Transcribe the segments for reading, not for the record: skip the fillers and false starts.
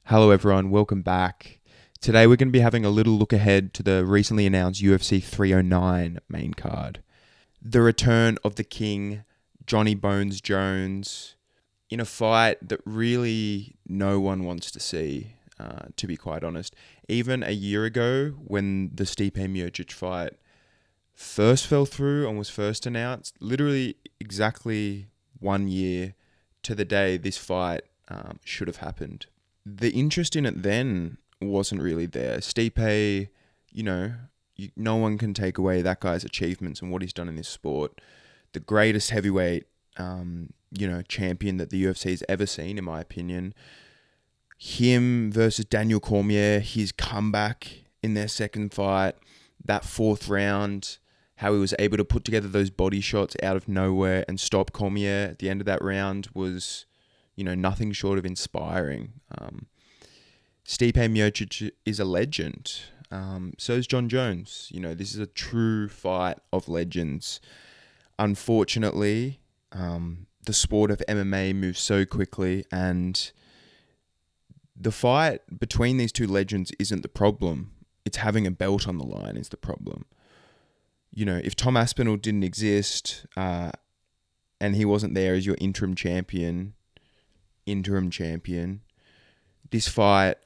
Hello, everyone. Welcome back. Today, we're going to be having a little look ahead to the recently announced UFC 309 main card. The return of the King, Johnny Bones Jones, in a fight that really no one wants to see, to be quite honest. Even a year ago, when the Stipe Miocic fight first fell through and was first announced, literally exactly 1 year to the day this fight should have happened. The interest in it then wasn't really there. Stipe, no one can take away that guy's achievements and what he's done in this sport. The greatest heavyweight, champion that the UFC has ever seen, in my opinion. Him versus Daniel Cormier, his comeback in their second fight, that fourth round, how he was able to put together those body shots out of nowhere and stop Cormier at the end of that round was, nothing short of inspiring. Stipe Miocic is a legend. So is Jon Jones. This is a true fight of legends. Unfortunately, the sport of MMA moves so quickly, and the fight between these two legends isn't the problem. It's having a belt on the line is the problem. If Tom Aspinall didn't exist and he wasn't there as your interim champion, this fight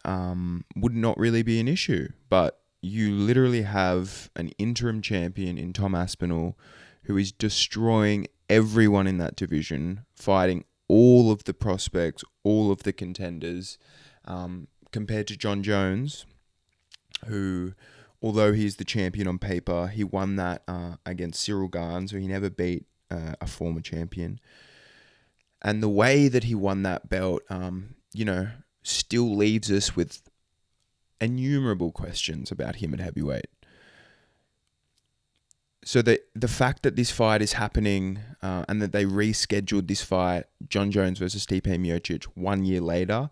would not really be an issue. But you literally have an interim champion in Tom Aspinall who is destroying everyone in that division, fighting all of the prospects, all of the contenders, compared to Jon Jones, who, although he's the champion on paper, he won that against Cyril Gane, so he never beat a former champion. And the way that he won that belt, still leaves us with innumerable questions about him at heavyweight. So the fact that this fight is happening and that they rescheduled this fight, Jon Jones versus Stipe Miocic, 1 year later,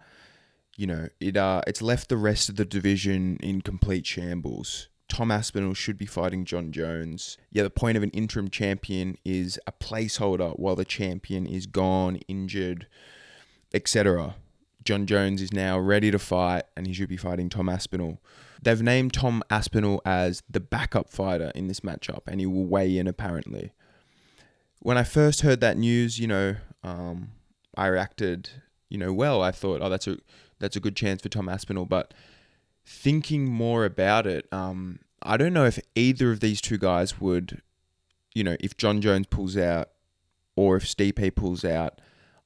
it's left the rest of the division in complete shambles. Tom Aspinall should be fighting Jon Jones. Yeah, the point of an interim champion is a placeholder while the champion is gone, injured, etc. Jon Jones is now ready to fight, and he should be fighting Tom Aspinall. They've named Tom Aspinall as the backup fighter in this matchup, and he will weigh in apparently. When I first heard that news, I reacted, well. I thought, oh, that's a good chance for Tom Aspinall. But thinking more about it, I don't know if either of these two guys would, if Jon Jones pulls out or if Stipe pulls out,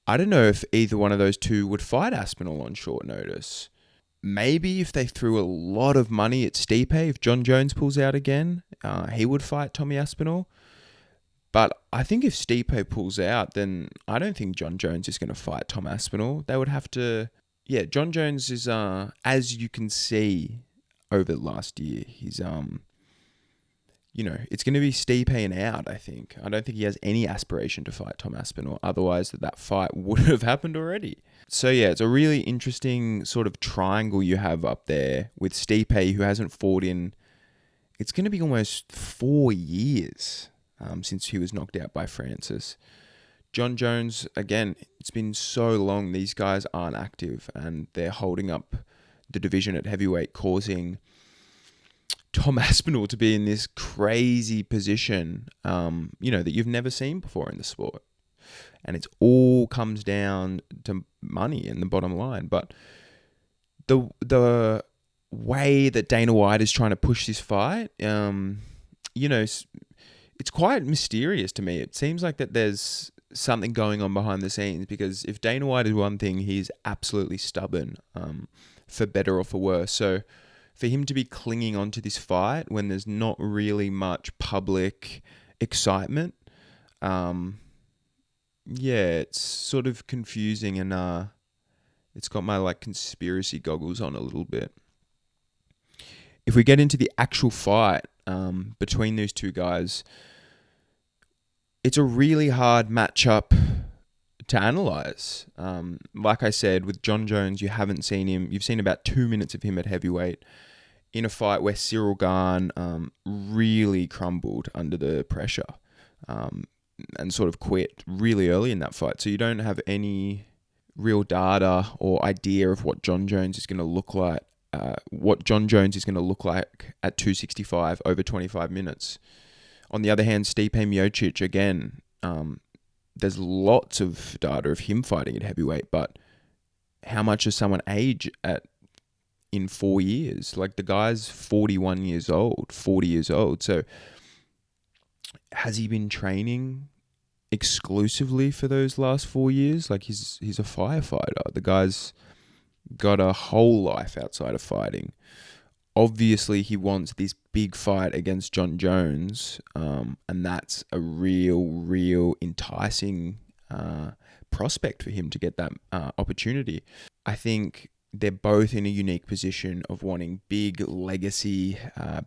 I don't know if either one of those two would fight Aspinall on short notice. Maybe if they threw a lot of money at Stipe, if Jon Jones pulls out again, he would fight Tommy Aspinall. But I think if Stipe pulls out, then I don't think Jon Jones is going to fight Tom Aspinall. They would have to... Yeah, Jon Jones is, as you can see over the last year, he's, it's going to be Stipe and out, I think. I don't think he has any aspiration to fight Tom Aspinall. Otherwise, that fight would have happened already. So, yeah, it's a really interesting sort of triangle you have up there with Stipe, who hasn't fought in... It's going to be almost 4 years since he was knocked out by Francis. Jon Jones, again, it's been so long, these guys aren't active and they're holding up the division at heavyweight, causing Tom Aspinall to be in this crazy position, that you've never seen before in the sport. And it all comes down to money and the bottom line. But the way that Dana White is trying to push this fight, it's quite mysterious to me. It seems like that there's something going on behind the scenes, because if Dana White is one thing, he's absolutely stubborn, for better or for worse. So for him to be clinging on to this fight when there's not really much public excitement, it's sort of confusing, and it's got my conspiracy goggles on a little bit. If we get into the actual fight between these two guys, it's a really hard matchup to analyze. Like I said, with Jon Jones, you haven't seen him. You've seen about 2 minutes of him at heavyweight in a fight where Cyril Gane really crumbled under the pressure and sort of quit really early in that fight. So you don't have any real data or idea of what John Jones is going to look like. What John Jones is going to look like at 265 over 25 minutes. On the other hand, Stipe Miocic, again, there's lots of data of him fighting at heavyweight, but how much does someone age in 4 years? Like, the guy's 41 years old, 40 years old. So has he been training exclusively for those last 4 years? Like, he's a firefighter. The guy's got a whole life outside of fighting. Obviously, he wants this big fight against John Jones, and that's a real enticing prospect for him to get that opportunity. I think they're both in a unique position of wanting big legacy,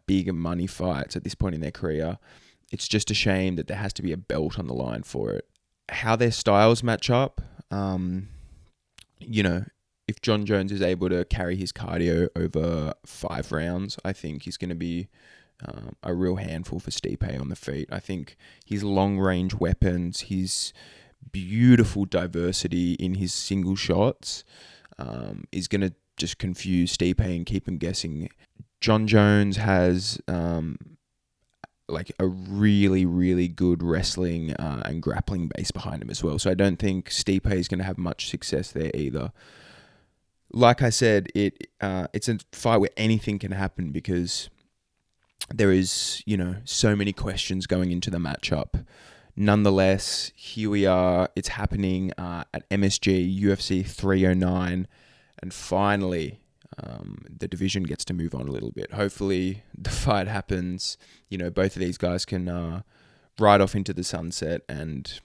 big money fights at this point in their career. It's just a shame that there has to be a belt on the line for it. How their styles match up, if John Jones is able to carry his cardio over 5 rounds, I think he's going to be a real handful for Stipe on the feet. I think his long-range weapons, his beautiful diversity in his single shots is going to just confuse Stipe and keep him guessing. John Jones has like a really good wrestling and grappling base behind him as well. So I don't think Stipe is going to have much success there either. Like I said, it's a fight where anything can happen because there is, so many questions going into the matchup. Nonetheless, here we are. It's happening at MSG UFC 309, and finally, the division gets to move on a little bit. Hopefully, the fight happens. Both of these guys can ride off into the sunset and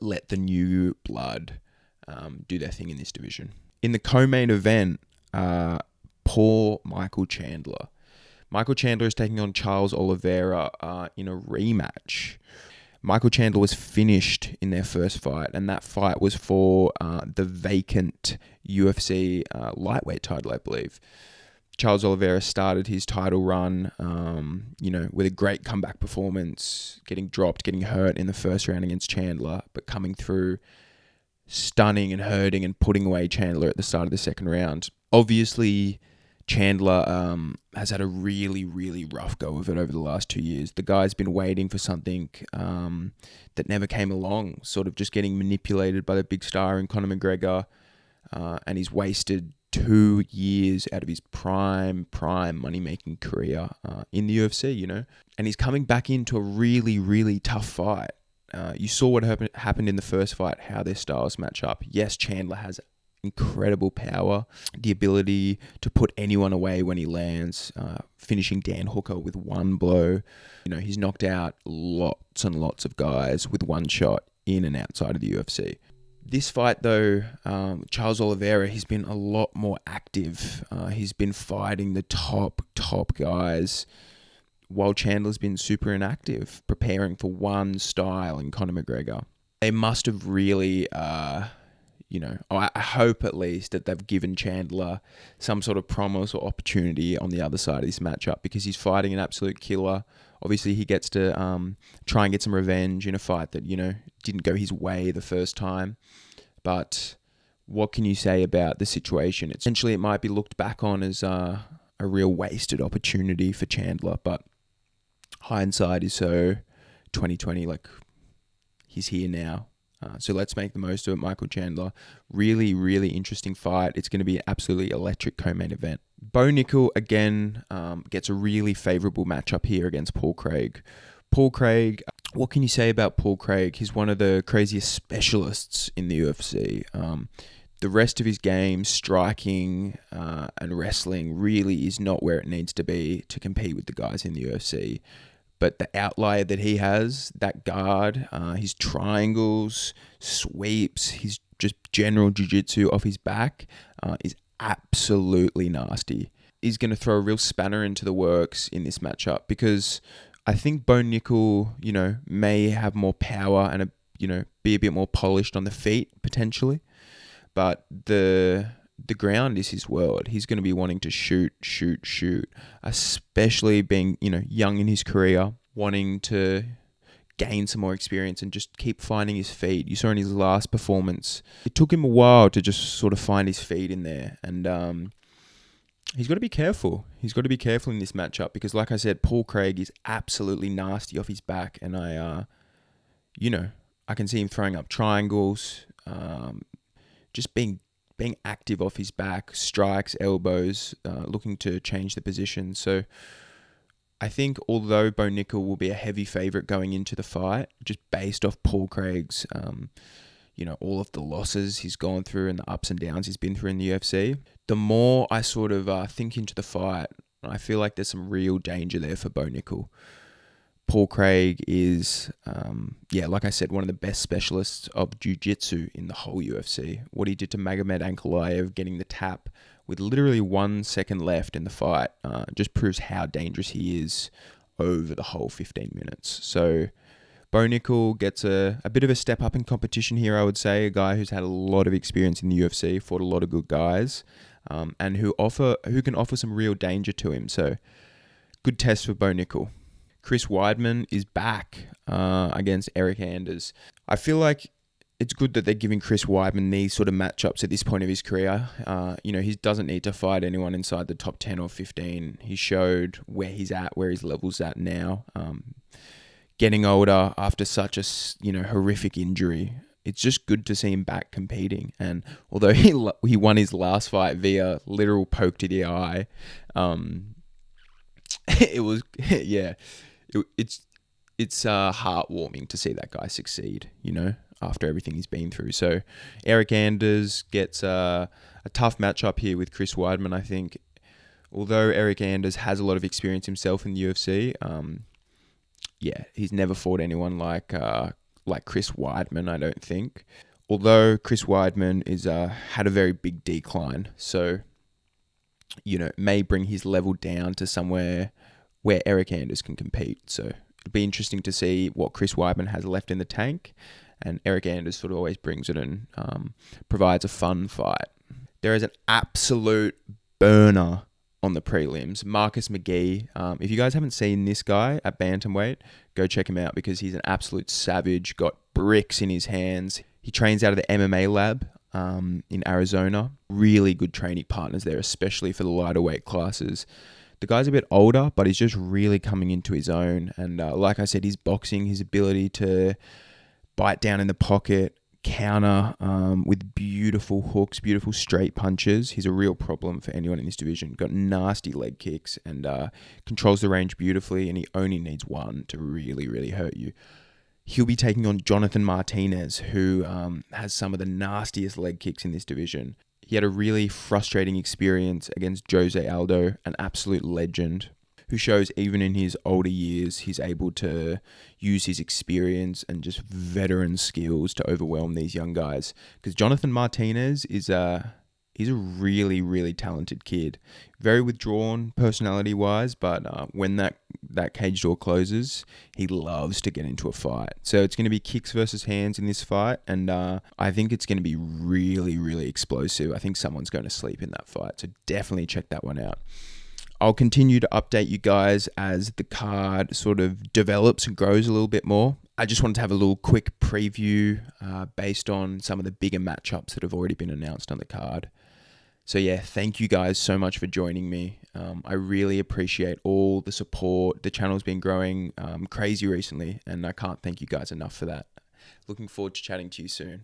let the new blood do their thing in this division. In the co-main event, poor Michael Chandler. Michael Chandler is taking on Charles Oliveira in a rematch. Michael Chandler was finished in their first fight, and that fight was for the vacant UFC lightweight title, I believe. Charles Oliveira started his title run, with a great comeback performance, getting dropped, getting hurt in the first round against Chandler, but coming through, stunning and hurting and putting away Chandler at the start of the second round. Obviously, Chandler has had a really rough go of it over the last 2 years. The guy's been waiting for something that never came along, sort of just getting manipulated by the big star in Conor McGregor, and he's wasted 2 years out of his prime money-making career in the UFC, and he's coming back into a really tough fight. You saw what happened in the first fight, how their styles match up. Yes, Chandler has incredible power, the ability to put anyone away when he lands, finishing Dan Hooker with one blow. He's knocked out lots and lots of guys with one shot in and outside of the UFC. This fight, though, Charles Oliveira, he's been a lot more active. He's been fighting the top guys, while Chandler's been super inactive, preparing for one style in Conor McGregor. They must have really, I hope at least that they've given Chandler some sort of promise or opportunity on the other side of this matchup, because he's fighting an absolute killer. Obviously, he gets to try and get some revenge in a fight that, didn't go his way the first time. But what can you say about the situation? Essentially, it might be looked back on as a real wasted opportunity for Chandler, but hindsight is so 2020, like, he's here now. So let's make the most of it, Michael Chandler. Really interesting fight. It's going to be an absolutely electric co-main event. Bo Nickal, again, gets a really favourable matchup here against Paul Craig. Paul Craig, what can you say about Paul Craig? He's one of the craziest specialists in the UFC. The rest of his game, striking and wrestling, really is not where it needs to be to compete with the guys in the UFC. But the outlier that he has, that guard, his triangles, sweeps, his just general jiu-jitsu off his back is absolutely nasty. He's going to throw a real spanner into the works in this matchup, because I think Bo Nickal, may have more power and, be a bit more polished on the feet, potentially. But the ground is his world. He's going to be wanting to shoot, especially being, young in his career, wanting to gain some more experience and just keep finding his feet. You saw in his last performance, it took him a while to just sort of find his feet in there. And he's got to be careful. He's got to be careful in this matchup because, like I said, Paul Craig is absolutely nasty off his back. And I can see him throwing up triangles, just being active off his back, strikes, elbows, looking to change the position. So I think although Bo Nickel will be a heavy favourite going into the fight, just based off Paul Craig's, all of the losses he's gone through and the ups and downs he's been through in the UFC, the more I sort of think into the fight, I feel like there's some real danger there for Bo Nickel. Paul Craig is, like I said, one of the best specialists of jiu-jitsu in the whole UFC. What he did to Magomed Ankalaev, getting the tap with literally 1 second left in the fight, just proves how dangerous he is over the whole 15 minutes. So Bo Nickel gets a bit of a step up in competition here, I would say. A guy who's had a lot of experience in the UFC, fought a lot of good guys, and who can offer some real danger to him. So good test for Bo Nickel. Chris Weidman is back against Eric Anders. I feel like it's good that they're giving Chris Weidman these sort of matchups at this point of his career. He doesn't need to fight anyone inside the top 10 or 15. He showed where he's at, where his level's at now. Getting older after such a horrific injury, it's just good to see him back competing. And although he won his last fight via literal poke to the eye, it was it's heartwarming to see that guy succeed, after everything he's been through. So Eric Anders gets a tough matchup here with Chris Weidman, I think. Although Eric Anders has a lot of experience himself in the UFC, he's never fought anyone like Chris Weidman, I don't think. Although Chris Weidman is had a very big decline, so may bring his level down to somewhere where Eric Anders can compete. So it'll be interesting to see what Chris Weidman has left in the tank. And Eric Anders sort of always brings it and provides a fun fight. There is an absolute burner on the prelims. Marcus McGee. If you guys haven't seen this guy at bantamweight, go check him out because he's an absolute savage. Got bricks in his hands. He trains out of the MMA lab in Arizona. Really good training partners there, especially for the lighter weight classes. The guy's a bit older, but he's just really coming into his own. And like I said, his boxing, his ability to bite down in the pocket, counter with beautiful hooks, beautiful straight punches. He's a real problem for anyone in this division. Got nasty leg kicks and controls the range beautifully, and he only needs one to really, really hurt you. He'll be taking on Jonathan Martinez, who has some of the nastiest leg kicks in this division. He had a really frustrating experience against Jose Aldo, an absolute legend, who shows even in his older years, he's able to use his experience and just veteran skills to overwhelm these young guys. Because Jonathan Martinez is he's a really, really talented kid. Very withdrawn personality-wise, but when that cage door closes, he loves to get into a fight. So it's going to be kicks versus hands in this fight, and I think it's going to be really, really explosive. I think someone's going to sleep in that fight, so definitely check that one out. I'll continue to update you guys as the card sort of develops and grows a little bit more. I just wanted to have a little quick preview based on some of the bigger matchups that have already been announced on the card. So yeah, thank you guys so much for joining me. I really appreciate all the support. The channel's been growing crazy recently, and I can't thank you guys enough for that. Looking forward to chatting to you soon.